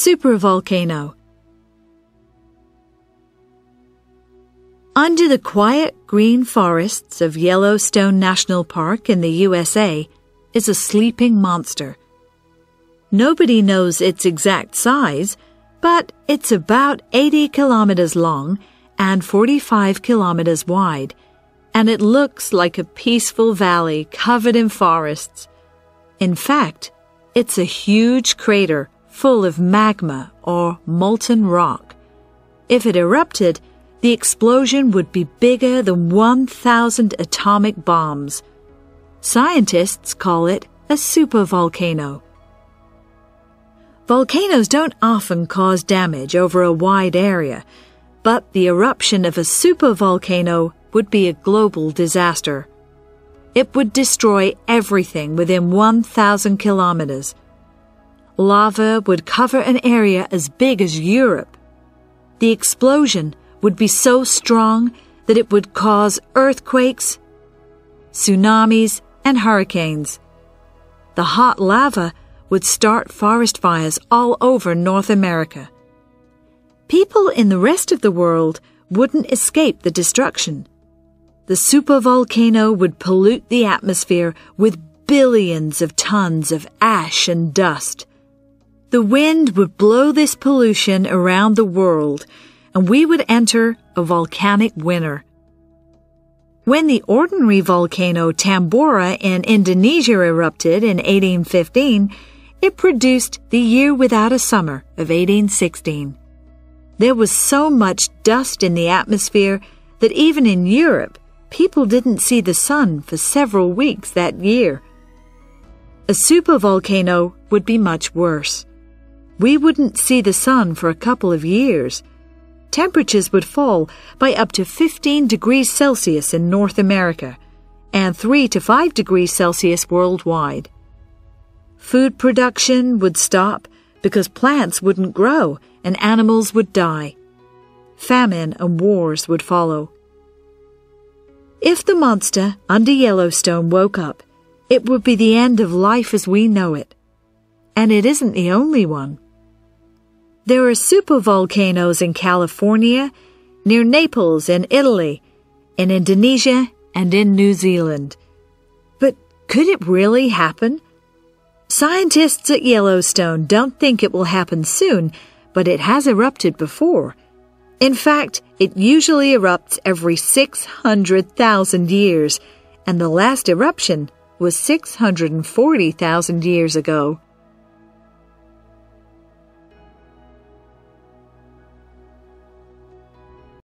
Supervolcano. Under the quiet green forests of Yellowstone National Park in the USA is a sleeping monster. Nobody knows its exact size, but it's about 80 kilometers long and 45 kilometers wide, and it looks like a peaceful valley covered in forests. In fact, it's a huge crater full of magma or molten rock. If it erupted, the explosion would be bigger than 1,000 atomic bombs. Scientists call it a supervolcano. Volcanoes don't often cause damage over a wide area, but the eruption of a supervolcano would be a global disaster. It would destroy everything within 1,000 kilometers. Lava would cover an area as big as Europe. The explosion would be so strong that it would cause earthquakes, tsunamis, and hurricanes. The hot lava would start forest fires all over North America. People in the rest of the world wouldn't escape the destruction. The supervolcano would pollute the atmosphere with billions of tons of ash and dust. The wind would blow this pollution around the world, and we would enter a volcanic winter. When the ordinary volcano Tambora in Indonesia erupted in 1815, it produced the year without a summer of 1816. There was so much dust in the atmosphere that even in Europe, people didn't see the sun for several weeks that year. A supervolcano would be much worse. We wouldn't see the sun for a couple of years. Temperatures would fall by up to 15 degrees Celsius in North America and 3 to 5 degrees Celsius worldwide. Food production would stop because plants wouldn't grow and animals would die. Famine and wars would follow. If the monster under Yellowstone woke up, it would be the end of life as we know it. And it isn't the only one. There are supervolcanoes in California, near Naples in Italy, in Indonesia, and in New Zealand. But could it really happen? Scientists at Yellowstone don't think it will happen soon, but it has erupted before. In fact, it usually erupts every 600,000 years, and the last eruption was 640,000 years ago.